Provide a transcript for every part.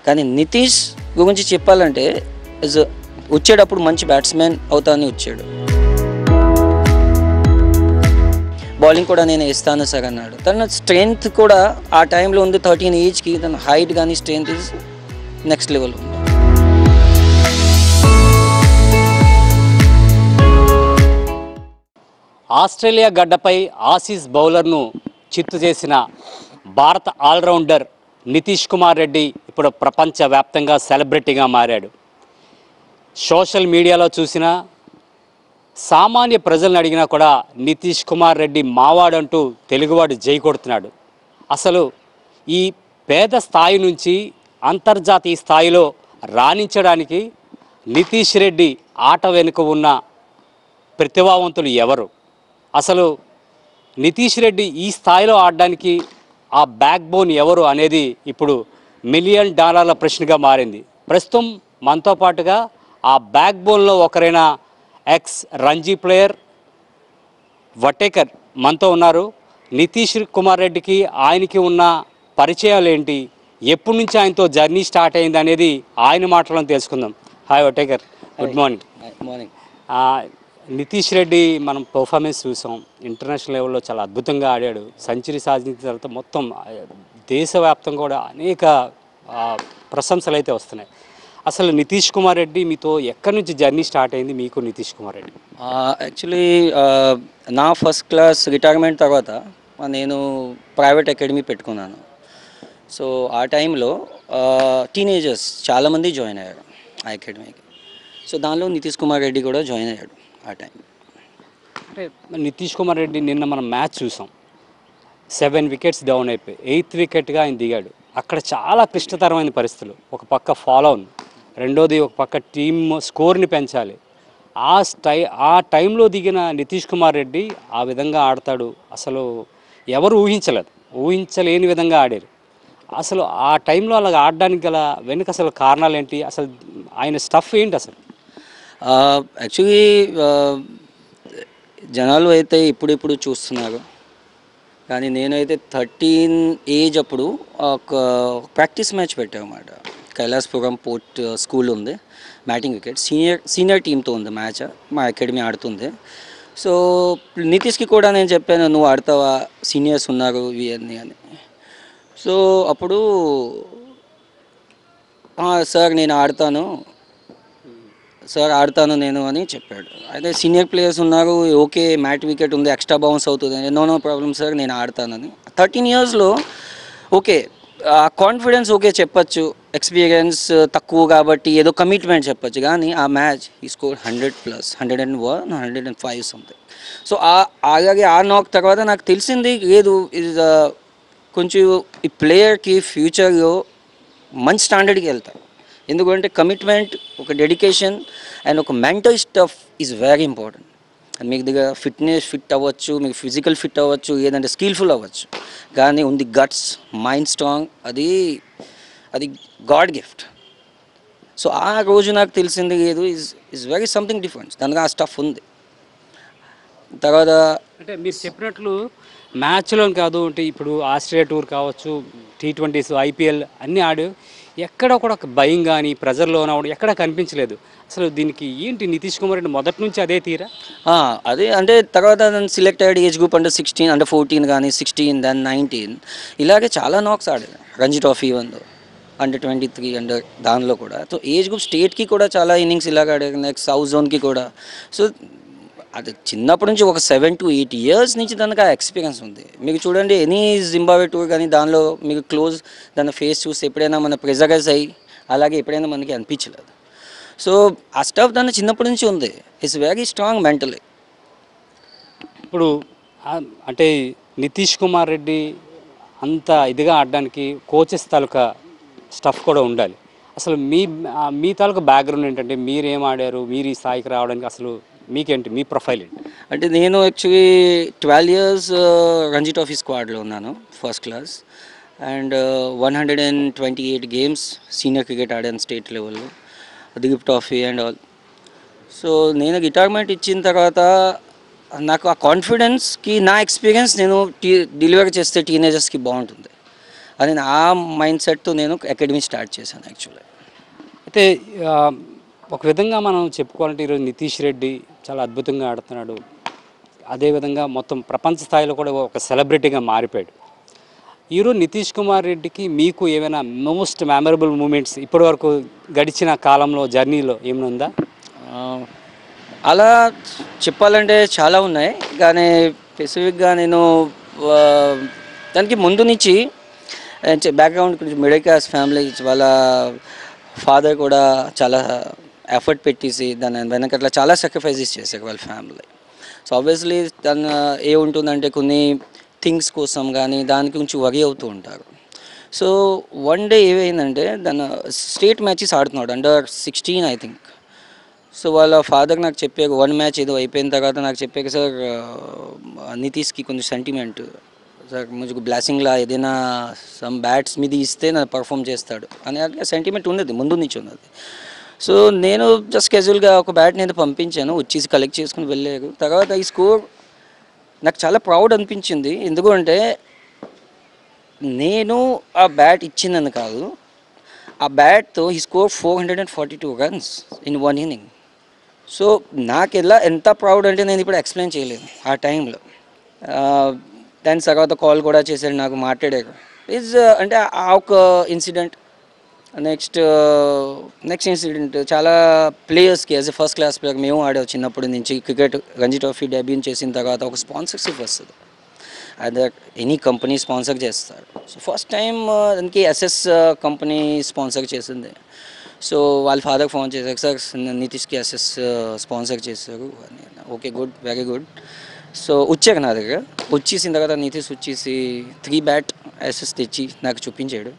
కానీ నితీష్ గురించి చెప్పాలంటే వచ్చేటప్పుడు మంచి బ్యాట్స్మెన్ అవుతానని వచ్చాడు. బౌలింగ్ కూడా నేను వేస్తాను సార్ అన్నాడు. తన స్ట్రెంగ్త్ కూడా ఆ టైంలో ఉంది. 13 ఏజ్కి తన హైట్ కానీ స్ట్రెంగ్త్ ఇస్ నెక్స్ట్ లెవెల్ ఉంది. ఆస్ట్రేలియా గడ్డపై ఆసీస్ బౌలర్ను చిత్తు చేసిన భారత ఆల్రౌండర్ నితీష్ కుమార్ రెడ్డి ఇప్పుడు ప్రపంచవ్యాప్తంగా సెలబ్రిటీగా మారాడు. సోషల్ మీడియాలో చూసిన సామాన్య ప్రజలను అడిగినా కూడా నితీష్ కుమార్ రెడ్డి మావాడంటూ తెలుగువాడు జై కొడుతున్నాడు. అసలు ఈ పేద స్థాయి నుంచి అంతర్జాతీయ స్థాయిలో రాణించడానికి నితీష్ రెడ్డి ఆట వెనుక ఉన్న ప్రతిభావంతులు ఎవరు? అసలు నితీష్ రెడ్డి ఈ స్థాయిలో ఆడడానికి ఆ బ్యాక్ బోన్ ఎవరు అనేది ఇప్పుడు $1 మిలియన్ ప్రశ్నగా మారింది. ప్రస్తుతం మనతో పాటుగా ఆ బ్యాక్ బోన్లో ఒకరైన ఎక్స్ రంజీ ప్లేయర్ వటేకర్ మనతో ఉన్నారు. నితీష్ కుమార్ రెడ్డికి ఆయనకి ఉన్న పరిచయాలు ఏంటి, ఎప్పటి నుంచి ఆయనతో జర్నీ స్టార్ట్ అయింది అనేది ఆయన మాటలను తెలుసుకుందాం. Hi Vatekar, good morning. Morning. Nitish Reddy మనం పర్ఫార్మెన్స్ చూసాం, ఇంటర్నేషనల్ లెవెల్లో చాలా అద్భుతంగా ఆడాడు. సెంచరీ సాధించిన తర్వాత మొత్తం దేశవ్యాప్తంగా కూడా అనేక ప్రశంసలు అయితే వస్తున్నాయి. అసలు నితీష్ కుమార్ రెడ్డి మీతో ఎక్కడి నుంచి జర్నీ స్టార్ట్ అయింది మీకు నితీష్ కుమార్ రెడ్డి? యాక్చువల్లీ నా ఫస్ట్ క్లాస్ రిటైర్మెంట్ తర్వాత నేను ప్రైవేట్ అకాడమీ పెట్టుకున్నాను. సో ఆ టైంలో టీనేజర్స్ చాలామంది జాయిన్ అయ్యారు ఆ అకాడమీకి. సో దానిలో నితీష్ కుమార్ రెడ్డి కూడా జాయిన్ అయ్యాడు ఆ టైం. అంటే నితీష్ కుమార్ రెడ్డి నిన్న మనం మ్యాచ్ చూసాం, 7 వికెట్స్ డౌన్ అయిపోయి 8th వికెట్గా ఆయన దిగాడు. అక్కడ చాలా క్లిష్టతరమైన పరిస్థితులు. ఒక పక్క ఫాలోన్, రెండోది ఒక పక్క టీమ్ స్కోర్ని పెంచాలి. ఆ టైంలో దిగిన నితీష్ కుమార్ రెడ్డి ఆ విధంగా ఆడతాడు అసలు ఎవరు ఊహించలేని విధంగా ఆడారు. అసలు ఆ టైంలో అలాగ ఆడడానికి గల వెనుక అసలు కారణాలు ఏంటి, అసలు ఆయన స్టఫ్ ఏంటి అసలు? యాక్చువల్లీ జనాలు అయితే ఇప్పుడిప్పుడు చూస్తున్నారు, కానీ నేనైతే 13 ఏజ్ అప్పుడు ఒక ప్రాక్టీస్ మ్యాచ్ పెట్టామన్నమాట. కైలాసపురం పోర్ట్ స్కూల్ ఉంది, బ్యాటింగ్ వికెట్ సీనియర్ టీంతో ఉంది మ్యాచ్, మా అకాడమీ ఆడుతుంది. సో నితీష్కి కూడా నేను చెప్పాను, నువ్వు ఆడతావా, సీనియర్స్ ఉన్నారు ఇవన్నీ అని. సో అప్పుడు సార్ నేను ఆడతాను నేను అని చెప్పాడు. అయితే సీనియర్ ప్లేయర్స్ ఉన్నారు, ఓకే మ్యాట్ వికెట్ ఉంది, ఎక్స్ట్రా బౌన్స్ అవుతుంది, నో ప్రాబ్లం సార్ నేను ఆడతానని. 13 ఇయర్స్లో ఓకే కాన్ఫిడెన్స్ ఓకే చెప్పచ్చు, ఎక్స్పీరియన్స్ తక్కువ కాబట్టి ఏదో కమిట్మెంట్ చెప్పచ్చు. కానీ ఆ మ్యాచ్ ఈ స్కోర్ 100+, 101, 105 సంథింగ్. సో అలాగే ఆ నాక్ తర్వాత నాకు తెలిసింది లేదు, ఇది కొంచెం ఈ ప్లేయర్కి ఫ్యూచర్లో మంచి స్టాండర్డ్కి వెళ్తారు. ఎందుకంటే కమిట్మెంట్, ఒక డెడికేషన్ అండ్ ఒక mental stuff is very important. మీకు దగ్గర ఫిట్ అవ్వచ్చు, మీకు ఫిజికల్ ఫిట్ అవ్వచ్చు, ఏదంటే స్కిల్ఫుల్ అవ్వచ్చు, కానీ ఉంది గట్స్, మైండ్ స్ట్రాంగ్, అది గాడ్ గిఫ్ట్. సో ఆ రోజు నాకు తెలిసింది లేదు, ఈజ్ వెరీ సంథింగ్ డిఫరెన్స్, దానికి ఆ స్టఫ్ ఉంది. తర్వాత అంటే మీరు చెప్పినట్లు మ్యాచ్లో కాదు, అంటే ఇప్పుడు ఆస్ట్రేలియా టూర్ కావచ్చు, T20s, IPL అన్నీ ఆడు, ఎక్కడ కూడా ఒక భయం కానీ ప్రెజర్లో ఉన్నవాడు ఎక్కడ కనిపించలేదు. అసలు దీనికి ఏంటి నితీష్ కుమార్ రెడ్డి మొదటి నుంచి అదే తీరా? అదే అంటే తర్వాత సెలెక్ట్ అయ్యాడు ఏజ్ గ్రూప్ అంటే 16, అంటే 14 కానీ 16, దెన్ 19, ఇలాగే చాలా నాక్స్ ఆడాడు. రంజీ ట్రోఫీ అండర్ 23 అండర్ దానిలో కూడా. సో ఏజ్ గ్రూప్ స్టేట్కి కూడా చాలా ఇన్నింగ్స్ ఇలాగ ఆడాడు, నెక్స్ట్ సౌత్ జోన్కి కూడా. సో అది చిన్నప్పటి నుంచి ఒక 7 to 8 years నుంచి దానికి ఆ ఎక్స్పీరియన్స్ ఉంది. మీకు చూడండి ఎనీ జింబాబ్వే టూర్ కానీ దానిలో మీకు క్లోజ్ దాని ఫేస్ చూసి ఎప్పుడైనా మన ప్రెజరైజ్ అయ్యి అలాగే ఎప్పుడైనా మనకి అనిపించలేదు. సో ఆ స్టఫ్ దాన్ని చిన్నప్పటి నుంచి ఉంది, ఇట్స్ వెరీ స్ట్రాంగ్ మెంటలీ. ఇప్పుడు అంటే నితీష్ కుమార్ రెడ్డి అంత ఇదిగా ఆడడానికి కోచెస్ తాలూకా స్టఫ్ కూడా ఉండాలి. అసలు మీ తాలూకా బ్యాక్గ్రౌండ్ ఏంటంటే, మీరేం ఆడారు, మీరు ఈ స్థాయికి రావడానికి అసలు మీకేంటి, మీ ప్రొఫైల్ ఏంటి? అంటే నేను యాక్చువల్లీ 12 years రంజీ ట్రోఫీ స్క్వాడ్లో ఉన్నాను, first class, and 128 games senior cricket ఆడాను స్టేట్ లెవెల్లో, Dilip trophy and all. So నేను రిటైర్మెంట్ ఇచ్చిన తర్వాత నాకు ఆ కాన్ఫిడెన్స్కి నా ఎక్స్పీరియన్స్ నేను డెలివరీ చేస్తే టీనేజర్స్కి బాగుంటుంది. అని ఆ మైండ్ సెట్తో నేను అకాడమీ స్టార్ట్ చేశాను యాక్చువల్లీ. అయితే ఆ, ఒక విధంగా మనం చెప్పుకోవాలంటే ఈరోజు నితీష్ రెడ్డి చాలా అద్భుతంగా ఆడుతున్నాడు. అదేవిధంగా మొత్తం ప్రపంచ స్థాయిలో కూడా ఒక సెలబ్రిటీగా మారిపోయాడు. ఈరోజు నితీష్ కుమార్ రెడ్డికి మీకు ఏమైనా మోస్ట్ మెమరబుల్ మూమెంట్స్ ఇప్పటివరకు గడిచిన కాలంలో జర్నీలో ఏమైనా ఉందా? ఆ, అలా చెప్పాలంటే చాలా ఉన్నాయి, కానీ స్పెసిఫిక్గా నేను ఆ, దానికి ముందు నుంచి బ్యాక్గ్రౌండ్ కొంచెం మిడిల్ క్లాస్ ఫ్యామిలీ, వాళ్ళ ఫాదర్ కూడా చాలా ఎఫర్ట్ పెట్టేసి దాని వెనకట్లా చాలా సాక్రిఫైజెస్ చేశారు వాళ్ళ ఫ్యామిలీ. సో ఆబ్వియస్లీ తను ఏముంటుందంటే కొన్ని థింగ్స్ కోసం కానీ దాని గురించి వరి అవుతూ ఉంటారు. సో వన్ డే ఏమైందంటే తను స్టేట్ మ్యాచెస్ ఆడుతున్నాడు, అండర్ 16 ఐ థింక్. సో వాళ్ళ ఫాదర్ నాకు చెప్పారు, వన్ మ్యాచ్ ఏదో అయిపోయిన తర్వాత నాకు చెప్పారు, సార్ నితీష్కి కొంచెం సెంటిమెంట్ సార్, ముझे బ్లాసింగ్లా ఏదైనా సమ్ బ్యాట్స్ మీద ఇస్తే నా పర్ఫామ్ చేస్తాడు అని సెంటిమెంట్ ఉన్నది, ముందు నుంచి ఉన్నది. సో నేను జస్ట్ క్యాజువల్గా ఒక బ్యాట్ నేను పంపించాను, వచ్చేసి కలెక్ట్ చేసుకుని వెళ్ళారు. తర్వాత ఈ స్కోర్ నాకు చాలా ప్రౌడ్ అనిపించింది. ఎందుకంటే నేను ఆ బ్యాట్ ఇచ్చిందని కాదు, ఆ బ్యాట్తో ఈ score 442 runs in 1 inning. So నాకు ఎంత ప్రౌడ్ అంటే నేను ఇప్పుడు ఎక్స్ప్లెయిన్ చేయలేను ఆ టైంలో. దాని తర్వాత కాల్ కూడా చేశారు, నాకు మాట్లాడారు. అంటే ఆ ఒక ఇన్సిడెంట్, నెక్స్ట్ ఇన్సిడెంట్ చాలా ప్లేయర్స్కి as a first class player మేము ఆడాము చిన్నప్పటి నుంచి క్రికెట్. రంజీ ట్రోఫీ డెబ్యూన్ చేసిన తర్వాత ఒక స్పాన్సర్షిప్ వస్తుంది, అదే ఎనీ కంపెనీ స్పాన్సర్ చేస్తారు. సో ఫస్ట్ టైం దానికి ఎస్ఎస్ కంపెనీ స్పాన్సర్ చేసింది. సో వాళ్ళ ఫాదర్ ఫోన్ చేశారు, సార్ నితీష్కి ఎస్ఎస్ స్పాన్సర్ చేశారు అని. Okay, good, very good. So వచ్చాక నా దగ్గర వచ్చేసిన తర్వాత నితీష్ వచ్చేసి 3 bat ఎస్ఎస్ తెచ్చి నాకు చూపించాడు.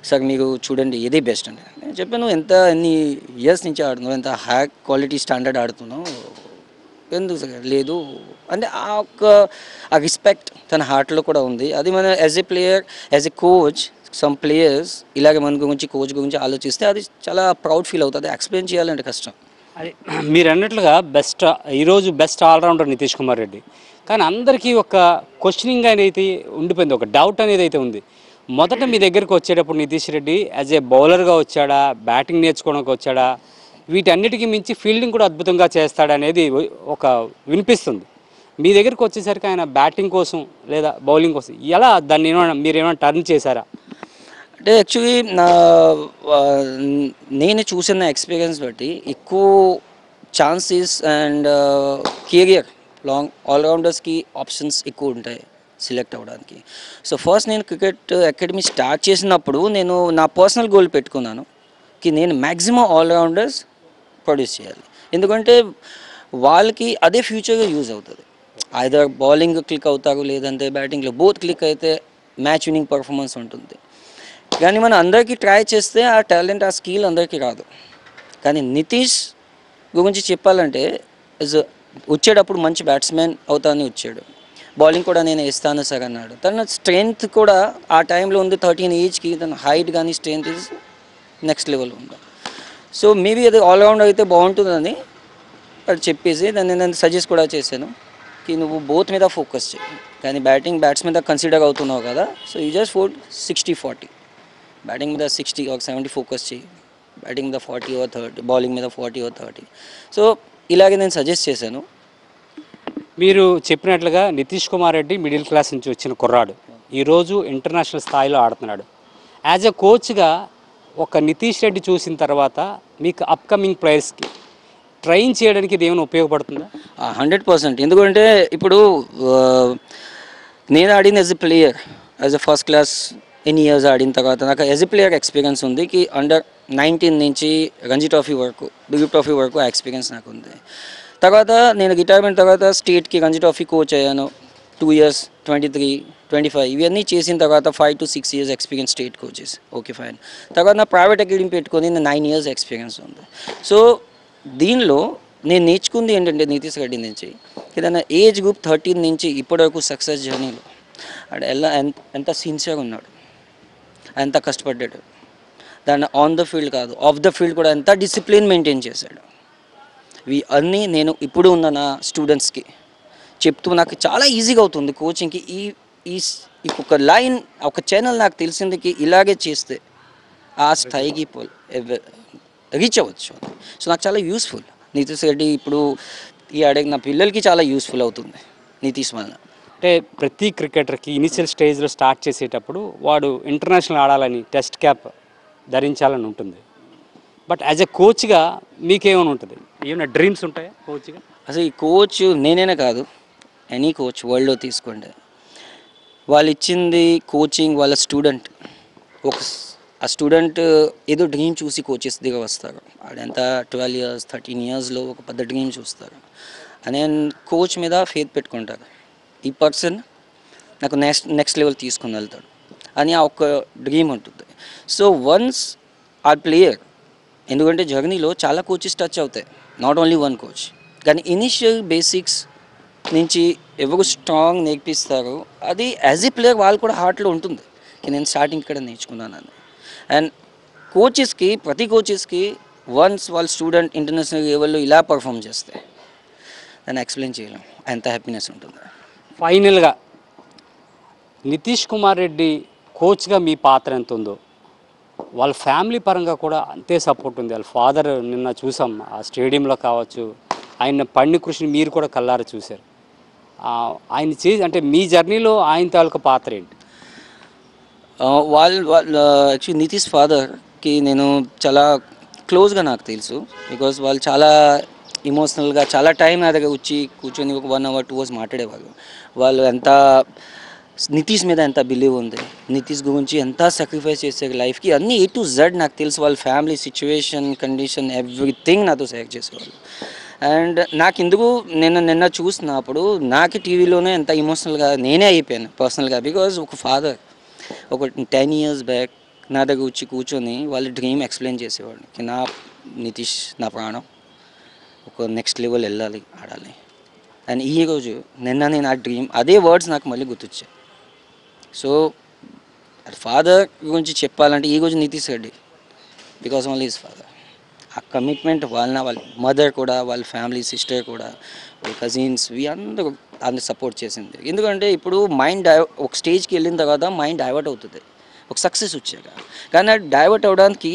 సార్ మీరు చూడండి ఏదే బెస్ట్ అండి. నేను చెప్పాను, ఎన్ని ఇయర్స్ నుంచి ఆడుతున్నావు, ఎంత హై క్వాలిటీ స్టాండర్డ్ ఆడుతున్నావు, ఎందుకు సార్ లేదు అంటే ఆ రెస్పెక్ట్ తన హార్ట్లో కూడా ఉంది. అది మన as a player, as a coach, some players ఇలాగే మన గురించి కోచ్ గురించి ఆలోచిస్తే అది చాలా ప్రౌడ్ ఫీల్ అవుతుంది. ఎక్స్ప్లెయిన్ చేయాలంటే కష్టం. అది మీరు అన్నట్లుగా ఈరోజు బెస్ట్ ఆల్రౌండర్ నితీష్ కుమార్ రెడ్డి. కానీ అందరికీ ఒక క్వశ్చనింగ్ అనేది ఉండిపోయింది, ఒక డౌట్ అనేది అయితే ఉంది. మొదట మీ దగ్గరికి వచ్చేటప్పుడు నితీష్ రెడ్డి యాజ్ ఏ బౌలర్గా వచ్చాడా, బ్యాటింగ్ నేర్చుకోవడానికి వచ్చాడా, వీటన్నిటికీ మించి ఫీల్డింగ్ కూడా అద్భుతంగా చేస్తాడనేది ఒక వినిపిస్తుంది. మీ దగ్గరికి వచ్చేసరికి ఆయన బ్యాటింగ్ కోసం లేదా బౌలింగ్ కోసం ఎలా దాన్ని మీరేమైనా టర్న్ చేశారా? అంటే యాక్చువల్లీ నేను చూసిన ఎక్స్పీరియన్స్ బట్టి ఎక్కువ ఛాన్సెస్ అండ్ కెరియర్ లాంగ్ ఆల్రౌండర్స్కి ఆప్షన్స్ ఎక్కువ ఉంటాయి సెలెక్ట్ అవ్వడానికి. సో ఫస్ట్ నేను క్రికెట్ అకాడమీ స్టార్ట్ చేసినప్పుడు నేను నా పర్సనల్ గోల్ పెట్టుకున్నాను కి నేను మ్యాక్సిమం ఆల్రౌండర్స్ ప్రొడ్యూస్ చేయాలి. ఎందుకంటే వాళ్ళకి అదే ఫ్యూచర్గా యూజ్ అవుతుంది. ఐదర్ బౌలింగ్ క్లిక్ అవుతారు, లేదంటే బ్యాటింగ్లో బోత్ క్లిక్ అయితే మ్యాచ్ విన్నింగ్ పర్ఫార్మెన్స్ ఉంటుంది. కానీ మనం అందరికీ ట్రై చేస్తే ఆ టాలెంట్, ఆ స్కిల్ అందరికీ రాదు. కానీ నితీష్ గురించి చెప్పాలంటే వచ్చేటప్పుడు మంచి బ్యాట్స్మెన్ అవుతానని వచ్చాడు, బౌలింగ్ కూడా నేను వేస్తాను సార్ అన్నాడు. తన స్ట్రెంగ్త్ కూడా ఆ టైంలో ఉంది, 13 ఏజ్కి తన హైట్ కానీ స్ట్రెంగ్త్ ఈజ్ నెక్స్ట్ లెవెల్ ఉంది. సో మేబీ అది ఆల్రౌండ్ అయితే బాగుంటుందని అది చెప్పేసి దాన్ని నేను సజెస్ట్ కూడా చేశాను కి నువ్వు బోత్ మీద ఫోకస్ చేయి, కానీ బ్యాట్స్ మీద కన్సిడర్ అవుతున్నావు కదా, సో యూ జస్ట్ 60-40, బ్యాటింగ్ మీద 60 or 70 ఫోకస్ చేయి, బ్యాటింగ్ మీద 40 or 30, బౌలింగ్ మీద 40 or 30. సో ఇలాగే నేను సజెస్ట్ చేశాను. మీరు చెప్పినట్లుగా నితీష్ కుమార్ రెడ్డి మిడిల్ క్లాస్ నుంచి వచ్చిన కుర్రాడు ఈరోజు ఇంటర్నేషనల్ స్థాయిలో ఆడుతున్నాడు. యాజ్ ఎ కోచ్గా ఒక నితీష్ రెడ్డి చూసిన తర్వాత మీకు అప్కమింగ్ ప్లేయర్స్కి ట్రైన్ చేయడానికి ఇది ఏమైనా ఉపయోగపడుతుందా? 100%. ఎందుకంటే ఇప్పుడు నేను ఆడిన as a player, as a first class ఎన్ని ఇయర్స్ ఆడిన తర్వాత నాకు యాజ్ ఎ ప్లేయర్ ఎక్స్పీరియన్స్ ఉంది కి అండర్ 19 నుంచి రంజీ ట్రోఫీ వరకు, దిలీప్ ట్రోఫీ వరకు ఆ ఎక్స్పీరియన్స్ నాకు ఉంది. తర్వాత నేను రిటైర్మెంట్ తర్వాత స్టేట్కి రంజీ ట్రోఫీ కోచ్ అయ్యాను 2 years, 23, 25 ఇవన్నీ చేసిన తర్వాత 5 to 6 years experience state coaches. Okay fine. తర్వాత నా ప్రైవేట్ అకాడమీ పెట్టుకొని 9 years ఎక్స్పీరియన్స్ ఉంది. సో దీనిలో నేను నేర్చుకుంది ఏంటంటే నితీష్ రెడ్డి నుంచి ఏదైనా ఏజ్ గ్రూప్ 13 నుంచి ఇప్పటివరకు సక్సెస్ జర్నీలో అంటే ఎంత సిన్సియర్గా ఉన్నాడు, ఎంత కష్టపడ్డాడు, దాన్ని ఆన్ ద ఫీల్డ్ కాదు ఆఫ్ ద ఫీల్డ్ కూడా ఎంత డిసిప్లిన్ మెయింటైన్ చేశాడు. అన్నీ నేను ఇప్పుడు ఉన్న నా స్టూడెంట్స్కి చెప్తూ నాకు చాలా ఈజీగా అవుతుంది కోచింగ్కి. ఇంకొక లైన్ ఒక ఛానల్ నాకు తెలిసిందికి ఇలాగే చేస్తే ఆ స్థాయికి రీచ్ అవ్వచ్చు. సో నాకు చాలా యూస్ఫుల్ నితీష్ రెడ్డి ఇప్పుడు ఈ అడిగి నా పిల్లలకి చాలా యూస్ఫుల్ అవుతుంది నితీష్ వలన. అంటే ప్రతి క్రికెటర్కి ఇనిషియల్ స్టేజ్లో స్టార్ట్ చేసేటప్పుడు వాడు ఇంటర్నేషనల్ ఆడాలని టెస్ట్ క్యాప్ ధరించాలని ఉంటుంది. బట్ యాజ్ ఎ కోచ్గా మీకేమైనా ఉంటుంది, ఏమైనా డ్రీమ్స్ ఉంటాయా కోచ్గా? అసలు ఈ కోచ్ నేనైనా కాదు, ఎనీ కోచ్ వరల్డ్లో తీసుకోండి, వాళ్ళు ఇచ్చింది కోచింగ్ వాళ్ళ స్టూడెంట్. ఆ స్టూడెంట్ ఏదో డ్రీమ్ చూసి కోచెస్ దగ్గర వస్తారు. ఆడంతా 12 years 13 yearsలో ఒక పెద్ద డ్రీమ్ చూస్తారు అని కోచ్ మీద ఫేత్ పెట్టుకుంటారు. ఈ పర్సన్ నాకు నెక్స్ట్ లెవెల్ తీసుకుని వెళ్తాడు అని ఆ ఒక్క డ్రీమ్ ఉంటుంది. సో వన్స్ ఆ ప్లేయర్, ఎందుకంటే జర్నీలో చాలా కోచెస్ టచ్ అవుతాయి, నాట్ ఓన్లీ వన్ కోచ్, కానీ ఇనిషియల్ బేసిక్స్ నుంచి ఎవరు స్ట్రాంగ్ నేర్పిస్తారో అది యాజ్ ఏ ప్లేయర్ వాళ్ళు కూడా హార్ట్లో ఉంటుంది. నేను స్టార్టింగ్ ఇక్కడ నేర్చుకున్నాను. అండ్ కోచెస్కి, ప్రతి కోచెస్కి వన్స్ వాళ్ళ స్టూడెంట్ ఇంటర్నేషనల్ లెవెల్లో ఇలా పర్ఫామ్ చేస్తే దాన్ని ఎక్స్ప్లెయిన్ చేయలేం, ఎంత హ్యాపీనెస్ ఉంటుంది. ఫైనల్గా నితీష్ కుమార్ రెడ్డి కోచ్గా మీ పాత్ర ఎంత ఉందో వాళ్ళ ఫ్యామిలీ పరంగా కూడా అంతే సపోర్ట్ ఉంది. వాళ్ళ ఫాదర్ నిన్న చూసాం ఆ స్టేడియంలో కావచ్చు, ఆయన పడిన కృషిని మీరు కూడా కల్లారా చూశారు. ఆయన అంటే మీ జర్నీలో ఆయన తాలూకా పాత్ర ఏంటి? వాళ్ళ యాక్చువల్లీ నితీష్ ఫాదర్కి నేను చాలా క్లోజ్గా నాకు తెలుసు. బికాజ్ వాళ్ళు చాలా ఇమోషనల్గా చాలా టైం నా దగ్గర వచ్చి కూర్చొని ఒక 1 hour 2 hours మాట్లాడేవాళ్ళు. వాళ్ళు ఎంత నితీష్ మీద ఎంత బిలీవ్ ఉంది, నితీష్ గురించి ఎంత సాక్రిఫైస్ చేసే లైఫ్కి అన్నీ A to Z నాకు తెలుసు. వాళ్ళ ఫ్యామిలీ సిచ్యువేషన్, కండిషన్, ఎవ్రీథింగ్ నాతో షేర్ చేసేవాళ్ళు. అండ్ నాకు ఎందుకు నిన్న చూసినప్పుడు నాకు టీవీలోనే ఎంత ఇమోషనల్గా నేనే అయిపోయాను పర్సనల్గా. బికాజ్ ఒక ఫాదర్ ఒక 10 years బ్యాక్ నా దగ్గర వచ్చి కూర్చొని వాళ్ళ డ్రీమ్ ఎక్స్ప్లెయిన్ చేసేవాడు. నా నితీష్ నా ప్రాణం, ఒక నెక్స్ట్ లెవెల్ వెళ్ళాలి, ఆడాలి. అండ్ ఈరోజు నేను ఆ డ్రీమ్ అదే వర్డ్స్ నాకు మళ్ళీ గుర్తొచ్చాయి. సో ఫాదర్ గురించి చెప్పాలంటే ఈరోజు Nitish Reddy because only his father. ఆ కమిట్మెంట్ వాళ్ళ మదర్ కూడా, వాళ్ళ ఫ్యామిలీ సిస్టర్ కూడా, వాళ్ళ కజిన్స్ అందరూ సపోర్ట్ చేసింది. ఎందుకంటే ఇప్పుడు మైండ్ ఒక స్టేజ్కి వెళ్ళిన తర్వాత మైండ్ డైవర్ట్ అవుతుంది ఒక సక్సెస్ వచ్చాక. కానీ అది డైవర్ట్ అవ్వడానికి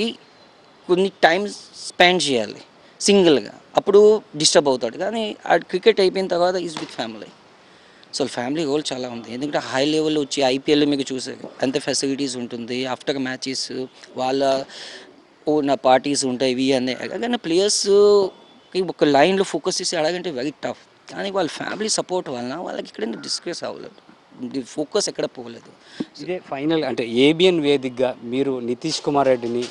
కొన్ని టైం స్పెండ్ చేయాలి సింగిల్గా, అప్పుడు డిస్టర్బ్ అవుతాడు. కానీ ఆ క్రికెట్ అయిపోయిన తర్వాత is with family. So family role చాలా ఉంది. ఎందుకంటే హై లెవెల్లో వచ్చి ఐపీఎల్ మీకు చూసారు ఎంత ఫెసిలిటీస్ ఉంటుంది, ఆఫ్టర్ మ్యాచెస్ వాళ్ళ ఓన్ పార్టీస్ ఉంటాయి ఇవి అన్నీ. కానీ ప్లేయర్స్కి ఒక లైన్లో ఫోకస్ చేసి అడగంటే వెరీ టఫ్. కానీ వాళ్ళ ఫ్యామిలీ సపోర్ట్ వలన వాళ్ళకి ఇక్కడ డిస్కస్ అవ్వలేదు, ఫోకస్ ఎక్కడ పోలేదు. ఇదే ఫైనల్ అంటే ఏబిఎన్ వేదికగా మీరు నితీష్ కుమార్ రెడ్డిని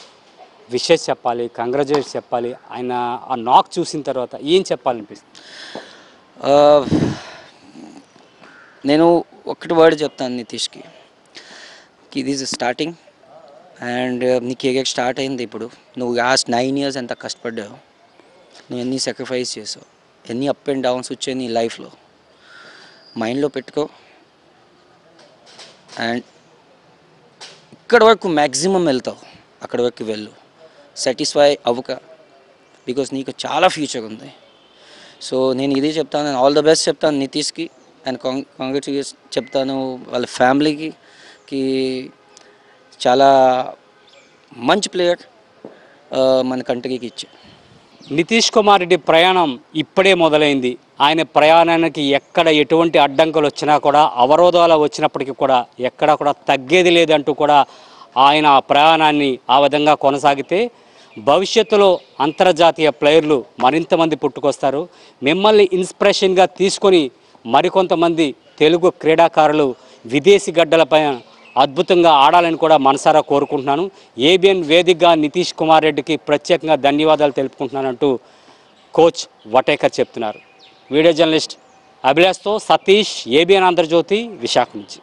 విషెస్ చెప్పాలి, కంగ్రాచులేట్స్ చెప్పాలి, ఆయన ఆ నాక్ చూసిన తర్వాత ఏం చెప్పాలనిపిస్తుంది? నేను ఒకటి వర్డ్ చెప్తాను నితీష్కి, ఇది ఈజ్ స్టార్టింగ్ అండ్ నీ కెరియర్ స్టార్ట్ అయింది. ఇప్పుడు నువ్వు లాస్ట్ 9 years ఎంత కష్టపడ్డావు, నువ్వు ఎన్ని సాక్రిఫైస్ చేసావు, ఎన్ని అప్ అండ్ డౌన్స్ వచ్చాయి నీ లైఫ్లో, మైండ్లో పెట్టుకో. అండ్ ఇక్కడ వరకు మ్యాక్సిమం వెళ్తావు, అక్కడ వరకు వెళ్ళు, సాటిస్ఫై అవ్వక, బికాస్ నీకు చాలా ఫ్యూచర్ ఉంది. సో నేను ఇదే చెప్తాను, నేను ఆల్ ద బెస్ట్ చెప్తాను నితీష్కి అండ్ కాంగ్రాచులేషన్స్ చెప్తాను వాళ్ళ ఫ్యామిలీకి. చాలా మంచి ప్లేయర్ మన కంట్రీకి ఇచ్చారు. నితీష్ కుమార్ రెడ్డి ప్రయాణం ఇప్పుడే మొదలైంది. ఆయన ప్రయాణానికి ఎక్కడ ఎటువంటి అడ్డంకులు వచ్చినా కూడా, అవరోధాలు వచ్చినప్పటికీ కూడా ఎక్కడ కూడా తగ్గేది లేదంటూ కూడా ఆయన ప్రయాణాన్ని ఆ విధంగా కొనసాగితే భవిష్యత్తులో అంతర్జాతీయ ప్లేయర్లు మరింతమంది పుట్టుకొస్తారు. మిమ్మల్ని ఇన్స్పిరేషన్గా తీసుకొని మరికొంతమంది తెలుగు క్రీడాకారులు విదేశీ గడ్డలపై అద్భుతంగా ఆడాలని కూడా మనసారా కోరుకుంటున్నాను. ఏబిఎన్ వేదికగా నితీష్ కుమార్ రెడ్డికి ప్రత్యేకంగా ధన్యవాదాలు తెలుపుకుంటున్నానంటూ కోచ్ వటేకర్ చెప్తున్నారు. వీడియో జర్నలిస్ట్ అభిలాష్తో సతీష్, ఏబిఎన్ ఆంధ్రజ్యోతి, విశాఖ నుంచి.